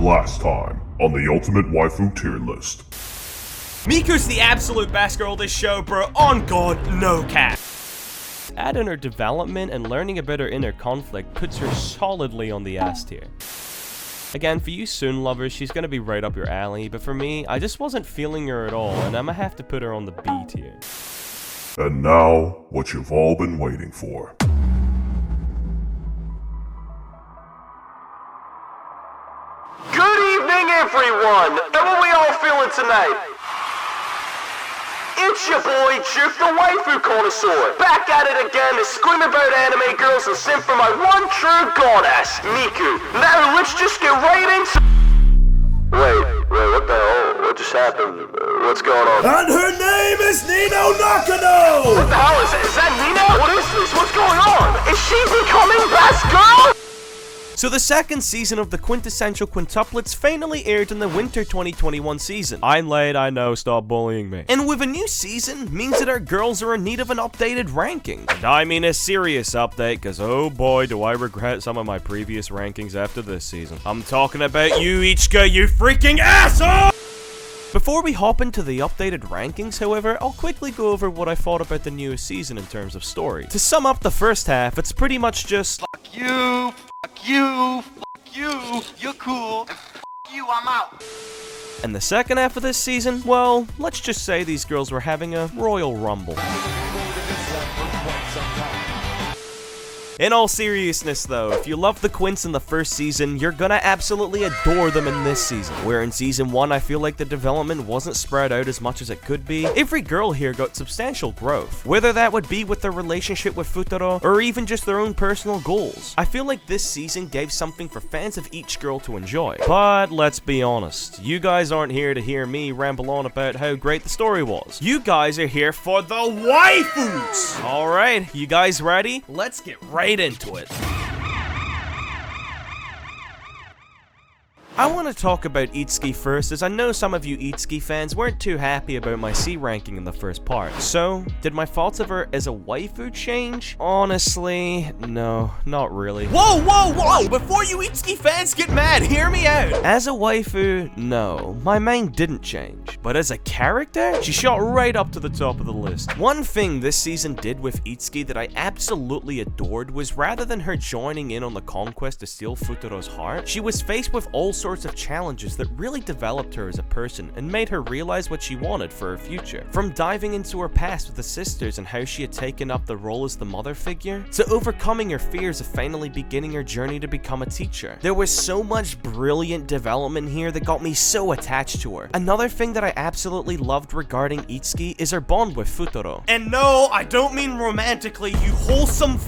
last time on the Ultimate Waifu Tier List. Miku's the absolute best girl this show, bro. On God, no cap. Adding her development and learning about her inner conflict puts her solidly on the S tier. Again, for you Soon lovers, she's gonna be right up your alley, but for me, I just wasn't feeling her at all, and I'ma have to put her on the B tier. And now, what you've all been waiting for. Good evening, everyone! How are we all feeling tonight? It's your boy, Jook, the Waifu Connoisseur, back at it again to scream about anime girls and simp for my one true goddess, Miku. Now, let's just get right into... Wait, what the hell? What just happened? What's going on? And her name is Nino Nakano! What the hell is it? Is that Nina? What is this? What's going on? Is she becoming best girl? So the second season of the Quintessential Quintuplets finally aired in the winter 2021 season. I'm late, I know, stop bullying me. And with a new season, means that our girls are in need of an updated ranking. And I mean a serious update, cause oh boy do I regret some of my previous rankings after this season. I'm talking about you, Ichika, you freaking asshole! Before we hop into the updated rankings, however, I'll quickly go over what I thought about the newest season in terms of story. To sum up the first half, it's pretty much just Fuck you, you're cool, and fuck you, I'm out. and the second half of this season, well, let's just say these girls were having a royal rumble. In all seriousness though, if you loved the Quints in the first season, you're gonna absolutely adore them in this season. Where in season 1, I feel like the development wasn't spread out as much as it could be. Every girl here got substantial growth, whether that would be with their relationship with Futaro, or even just their own personal goals. I feel like this season gave something for fans of each girl to enjoy. But let's be honest, you guys aren't here to hear me ramble on about how great the story was. You guys are here for the waifus! Alright, you guys ready? Let's get right into it. I want to talk about Itsuki first, as I know some of you Itsuki fans weren't too happy about my C ranking in the first part. So, did my thoughts of her as a waifu change? Honestly, no, not really. Whoa! Before you Itsuki fans get mad, hear me out! As a waifu, no, my main didn't change. But as a character, she shot right up to the top of the list. One thing this season did with Itsuki that I absolutely adored was rather than her joining in on the conquest to steal Futaro's heart, she was faced with all sorts of challenges that really developed her as a person and made her realize what she wanted for her future. From diving into her past with the sisters and how she had taken up the role as the mother figure, to overcoming her fears of finally beginning her journey to become a teacher. There was so much brilliant development here that got me so attached to her. Another thing that I absolutely loved regarding Itsuki is her bond with Futaro. And no, I don't mean romantically, you wholesome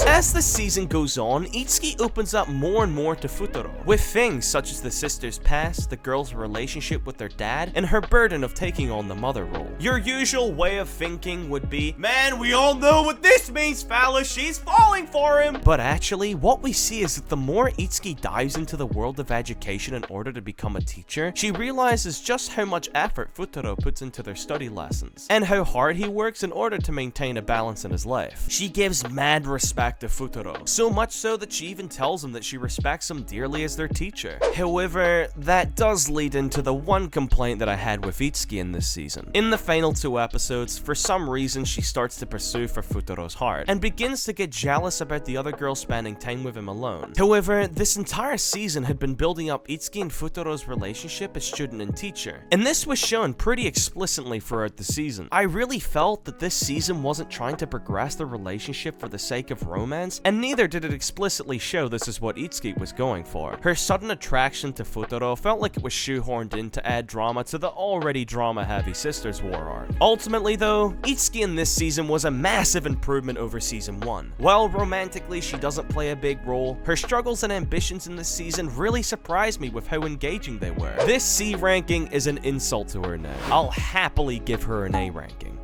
As the season goes on, Itsuki opens up more and more to Futaro, with things such as the sister's past, the girl's relationship with their dad, and her burden of taking on the mother role. Your usual way of thinking would be, man, we all know what this means, fellas, she's falling for him! But actually, what we see is that the more Itsuki dives into the world of education in order to become a teacher, she realizes just how much effort Futaro puts into their study lessons, and how hard he works in order to maintain a balance in his life. She gives mad respect to Futaro, so much so that she even tells him that she respects him dearly as their teacher. However, that does lead into the one complaint that I had with Itsuki in this season. In the final 2 episodes, for some reason she starts to pursue for Futaro's heart, and begins to get jealous about the other girl spending time with him alone. However, this entire season had been building up Itsuki and Futaro's relationship as student and teacher, and this was shown pretty explicitly throughout the season. I really felt that this season wasn't trying to progress the relationship for the sake of romance, and neither did it explicitly show this is what Itsuki was going for. Her sudden attraction to Futaro felt like it was shoehorned in to add drama to the already drama-heavy Sisters War arc. Ultimately though, Itsuki in this season was a massive improvement over season 1. While romantically she doesn't play a big role, her struggles and ambitions in this season really surprised me with how engaging they were. This C ranking is an insult to her now. I'll happily give her an A ranking.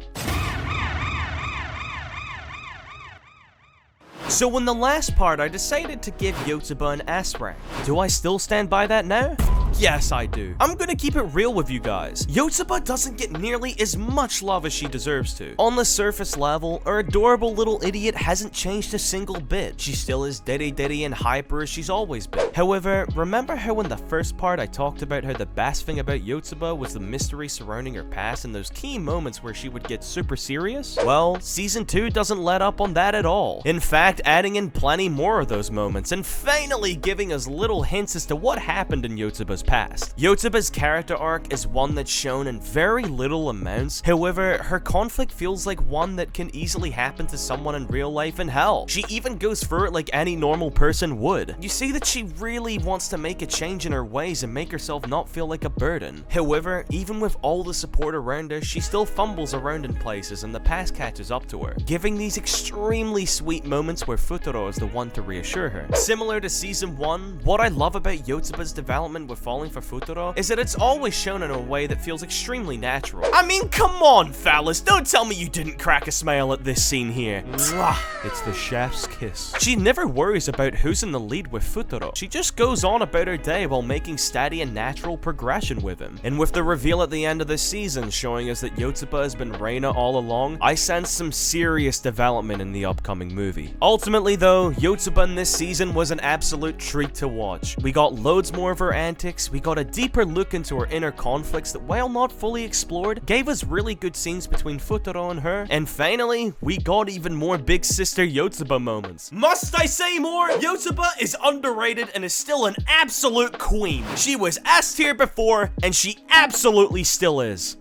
So in the last part, I decided to give Yotsuba an S rank. Do I still stand by that now? yes I do. I'm gonna keep it real with you guys. Yotsuba doesn't get nearly as much love as she deserves to. On the surface level, our adorable little idiot hasn't changed a single bit. She still is diddy and hyper as she's always been. However, remember how in the first part I talked about how the best thing about Yotsuba was the mystery surrounding her past and those key moments where she would get super serious? Well, season 2 doesn't let up on that at all. In fact, adding in plenty more of those moments and finally giving us little hints as to what happened in Yotsuba's past. Yotsuba's character arc is one that's shown in very little amounts. However, her conflict feels like one that can easily happen to someone in real life and hell. She even goes through it like any normal person would. You see that she really wants to make a change in her ways and make herself not feel like a burden. However, even with all the support around her, she still fumbles around in places and the past catches up to her, giving these extremely sweet moments where Futaro is the one to reassure her. Similar to season 1, what I love about Yotsuba's development with falling for Futaro is that it's always shown in a way that feels extremely natural. I mean, come on, fellas, don't tell me you didn't crack a smile at this scene here. Mwah. It's the chef's kiss. She never worries about who's in the lead with Futaro. She just goes on about her day while making steady and natural progression with him. And with the reveal at the end of this season showing us that Yotsuba has been Reina all along, I sense some serious development in the upcoming movie. Ultimately though, Yotsuba in this season was an absolute treat to watch. We got loads more of her antics, we got a deeper look into her inner conflicts that, while not fully explored, gave us really good scenes between Futaro and her, and finally, we got even more big sister Yotsuba moments. Must I say more? Yotsuba is underrated and is still an absolute queen. She was S tier before, and she absolutely still is.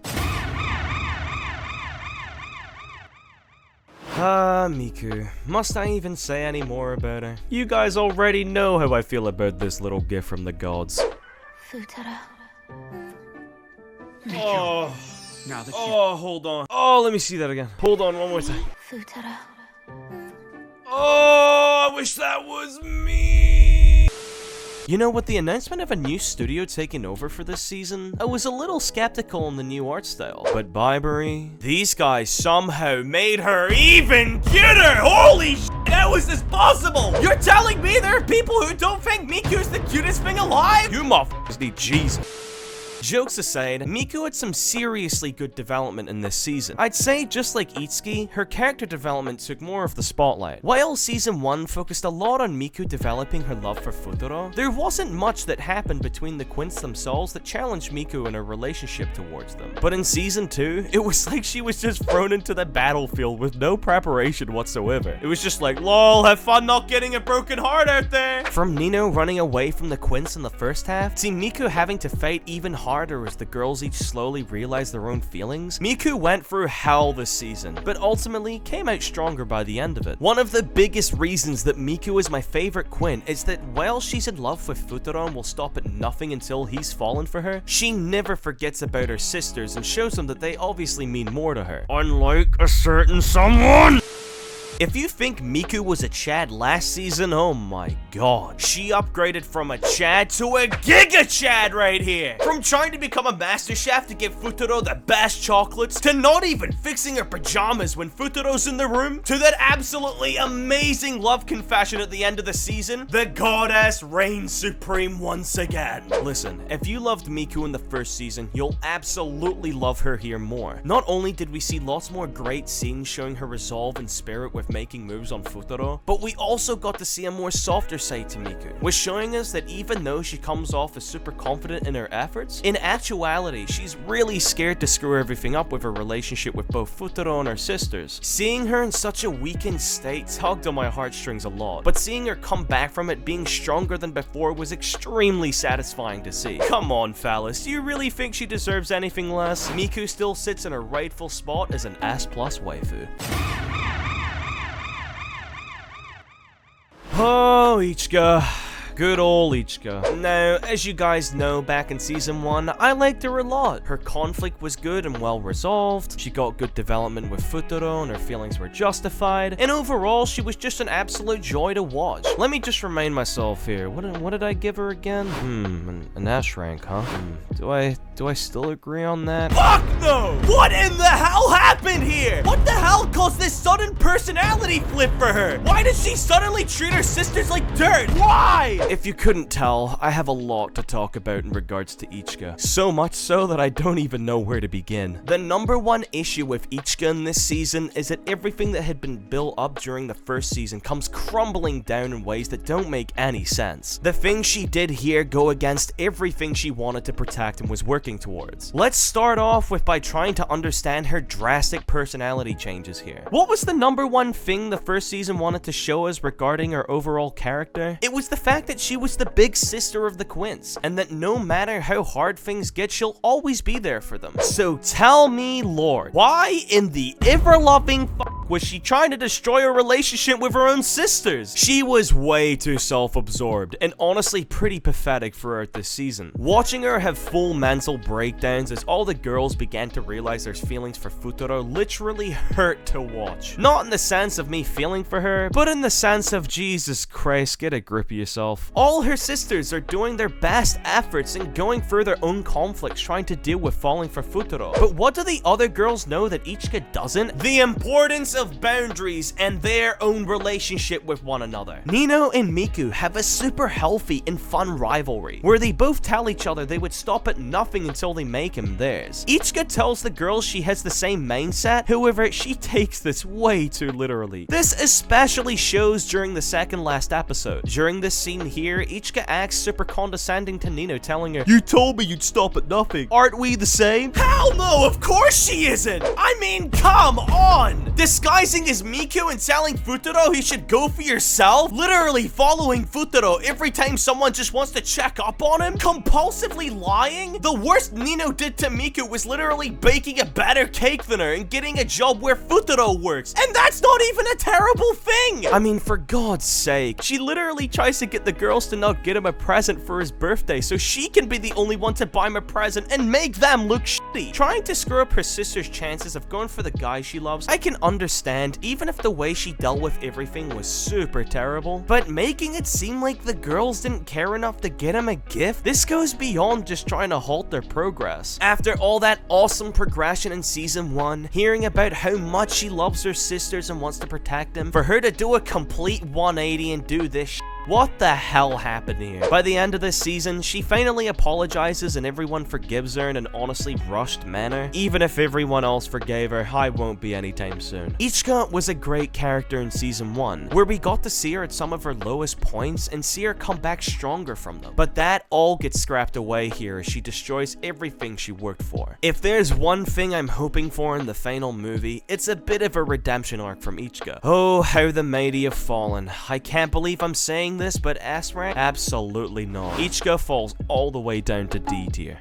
Miku. Must I even say any more about her? You guys already know how I feel about this little gift from the gods. Futaro. Oh. Now that Oh, hold on. Oh, let me see that again. Hold on one more time. Futaro. Oh, I wish that was me. You know, with the announcement of a new studio taking over for this season, I was a little skeptical on the new art style. But Baibury, these guys somehow made her even cuter! Holy sh**, how is this possible? You're telling me there are people who don't think Miku is the cutest thing alive? You motherfuckers need Jesus. Jokes aside, Miku had some seriously good development in this season. I'd say, just like Itsuki, her character development took more of the spotlight. While season 1 focused a lot on Miku developing her love for Futaro, there wasn't much that happened between the Quints themselves that challenged Miku in her relationship towards them. But in season 2, it was like she was just thrown into the battlefield with no preparation whatsoever. It was just like, lol, have fun not getting a broken heart out there! From Nino running away from the Quints in the first half, to Miku having to fight even harder as the girls each slowly realized their own feelings, Miku went through hell this season, but ultimately came out stronger by the end of it. One of the biggest reasons that Miku is my favorite Quint is that while she's in love with Futaro and will stop at nothing until he's fallen for her, she never forgets about her sisters and shows them that they obviously mean more to her. Unlike a certain someone! If you think Miku was a Chad last season, oh my god. She upgraded from a Chad to a Giga Chad right here! From trying to become a master chef to give Futaro the best chocolates, to not even fixing her pajamas when Futaro's in the room, to that absolutely amazing love confession at the end of the season, the goddess reigns supreme once again. Listen, if you loved Miku in the first season, you'll absolutely love her here more. Not only did we see lots more great scenes showing her resolve and spirit with making moves on Futaro, but we also got to see a more softer side to Miku, with showing us that even though she comes off as super confident in her efforts, in actuality, she's really scared to screw everything up with her relationship with both Futaro and her sisters. Seeing her in such a weakened state tugged on my heartstrings a lot, but seeing her come back from it being stronger than before was extremely satisfying to see. Come on, fellas, do you really think she deserves anything less? Miku still sits in her rightful spot as an S+ waifu. Oh, Ichika. Good ol' Ichika. Now, as you guys know, back in season 1, I liked her a lot. Her conflict was good and well resolved, she got good development with Futaro and her feelings were justified, and overall, she was just an absolute joy to watch. Let me just remind myself here, what did I give her again? An S rank, huh? Do I still agree on that? Fuck no! What in the hell happened here? What the hell caused this sudden personality flip for her? Why did she suddenly treat her sisters like dirt? Why? If you couldn't tell, I have a lot to talk about in regards to Ichika. So much so that I don't even know where to begin. The number one issue with Ichika in this season is that everything that had been built up during the first season comes crumbling down in ways that don't make any sense. The things she did here go against everything she wanted to protect and was working towards. Let's start off with by trying to understand her drastic personality changes here. What was the number one thing the first season wanted to show us regarding her overall character? It was the fact that she was the big sister of the Quints, and that no matter how hard things get, she'll always be there for them. So tell me, Lord, why in the ever-loving was she trying to destroy her relationship with her own sisters? She was way too self-absorbed, and honestly pretty pathetic throughout this season. Watching her have full mental breakdowns as all the girls began to realize their feelings for Futaro literally hurt to watch. Not in the sense of me feeling for her, but in the sense of, Jesus Christ, get a grip of yourself. All her sisters are doing their best efforts and going through their own conflicts trying to deal with falling for Futaro. But what do the other girls know that Ichika doesn't? The importance of boundaries and their own relationship with one another. Nino and Miku have a super healthy and fun rivalry, where they both tell each other they would stop at nothing until they make him theirs. Ichika tells the girls she has the same mindset, however, she takes this way too literally. This especially shows during the second last episode. During this scene here, Ichika acts super condescending to Nino, telling her, "You told me you'd stop at nothing. Aren't we the same?" Hell no, of course she isn't! I mean, come on! Disguising as Miku and telling Futaro he should go for yourself? Literally following Futaro every time someone just wants to check up on him? Compulsively lying? The worst Nino did to Miku was literally baking a better cake than her and getting a job where Futaro works. And that's not even a terrible thing! I mean, for God's sake, she literally tries to get the girls to not get him a present for his birthday so she can be the only one to buy him a present and make them look shitty. Trying to screw up her sister's chances of going for the guy she loves, I can understand, even if the way she dealt with everything was super terrible, but making it seem like the girls didn't care enough to get him a gift, this goes beyond just trying to halt their progress. After all that awesome progression in season 1, hearing about how much she loves her sisters and wants to protect them, for her to do a complete 180 and do this shit, what the hell happened here? By the end of this season, she finally apologizes and everyone forgives her in an honestly rushed manner. Even if everyone else forgave her, I won't be anytime soon. Ichika was a great character in season 1, where we got to see her at some of her lowest points and see her come back stronger from them. But that all gets scrapped away here as she destroys everything she worked for. If there's one thing I'm hoping for in the final movie, it's a bit of a redemption arc from Ichika. Oh, how the mighty have fallen. I can't believe I'm saying this, but S rank? Absolutely not. Ichika falls all the way down to D tier.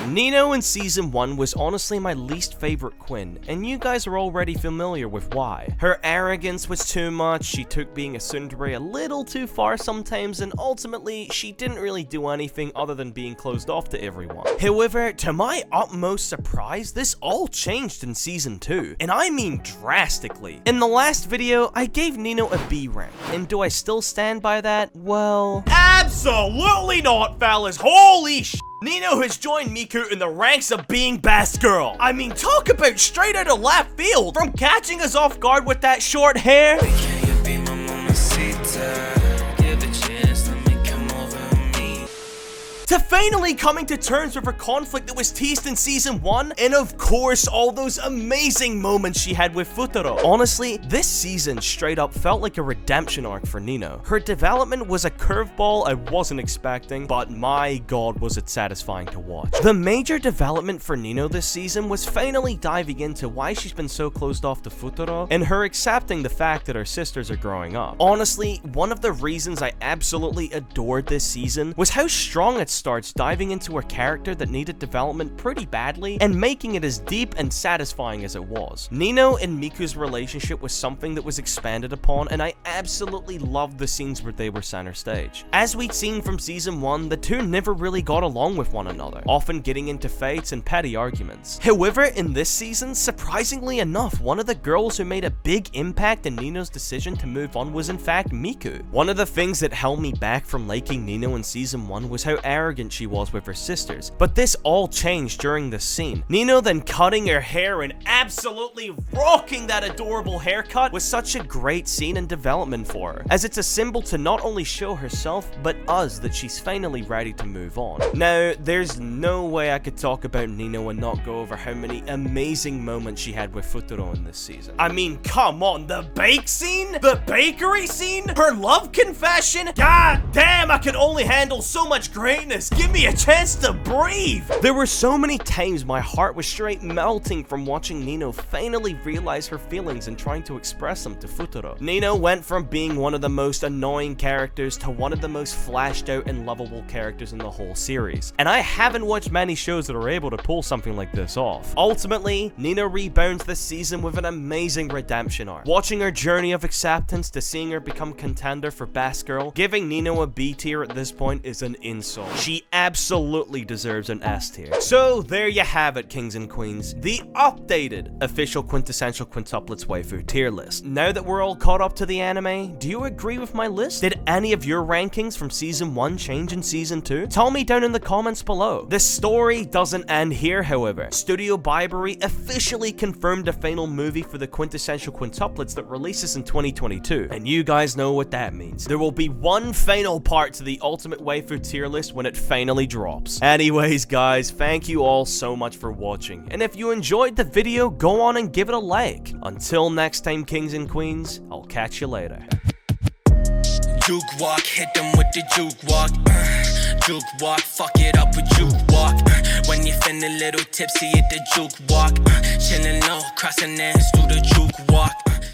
Nino in season 1 was honestly my least favorite Quinn, and you guys are already familiar with why. Her arrogance was too much, she took being a tsundere a little too far sometimes, and ultimately, she didn't really do anything other than being closed off to everyone. However, to my utmost surprise, this all changed in season 2, and I mean drastically. In the last video, I gave Nino a B rank, and do I still stand by that? Well, absolutely not, fellas. Holy sh**. Nino has joined Miku in the ranks of being best girl. I mean, talk about straight out of left field. From catching us off guard with that short hair. To finally coming to terms with her conflict that was teased in season 1, and of course all those amazing moments she had with Futaro. Honestly, this season straight up felt like a redemption arc for Nino. Her development was a curveball I wasn't expecting, but my god was it satisfying to watch. The major development for Nino this season was finally diving into why she's been so closed off to Futaro, and her accepting the fact that her sisters are growing up. Honestly, one of the reasons I absolutely adored this season was how strong it starts diving into a character that needed development pretty badly and making it as deep and satisfying as it was. Nino and Miku's relationship was something that was expanded upon, and I absolutely loved the scenes where they were center stage. As we'd seen from season 1, the two never really got along with one another, often getting into fights and petty arguments. However, in this season, surprisingly enough, one of the girls who made a big impact in Nino's decision to move on was in fact Miku. One of the things that held me back from liking Nino in season 1 was how arrogant arrogant she was with her sisters. But this all changed during the scene. Nino then cutting her hair and absolutely rocking that adorable haircut was such a great scene and development for her, as it's a symbol to not only show herself, but us that she's finally ready to move on. Now, there's no way I could talk about Nino and not go over how many amazing moments she had with Futuro in this season. I mean, come on, the bake scene? The bakery scene? Her love confession? God damn, I can only handle so much greatness. Give me a chance to breathe. There were so many times my heart was straight melting from watching Nino finally realize her feelings and trying to express them to Futuro. Nino went from being one of the most annoying characters to one of the most flashed out and lovable characters in the whole series. And I haven't watched many shows that are able to pull something like this off. Ultimately, Nino rebounds this season with an amazing redemption arc. Watching her journey of acceptance to seeing her become contender for Best Girl, giving Nino a B tier at this point is an insult. She absolutely deserves an S tier. So there you have it, kings and queens, the updated official Quintessential Quintuplets Waifu Tier List. Now that we're all caught up to the anime, do you agree with my list? Did any of your rankings from Season 1 change in Season 2? Tell me down in the comments below. The story doesn't end here, however. Studio Bibury officially confirmed a final movie for the Quintessential Quintuplets that releases in 2022. And you guys know what that means. There will be one final part to the Ultimate Waifu Tier List when it finally drops. Anyways, guys, thank you all so much for watching. And if you enjoyed the video, go on and give it a like. Until next time, kings and queens, I'll catch you later. Juke walk, hit them with the juke walk. Juke walk, fuck it up with juke walk. When you feeling a little tipsy, hit the juke walk. Chillin' low, crossing hands through the juke walk.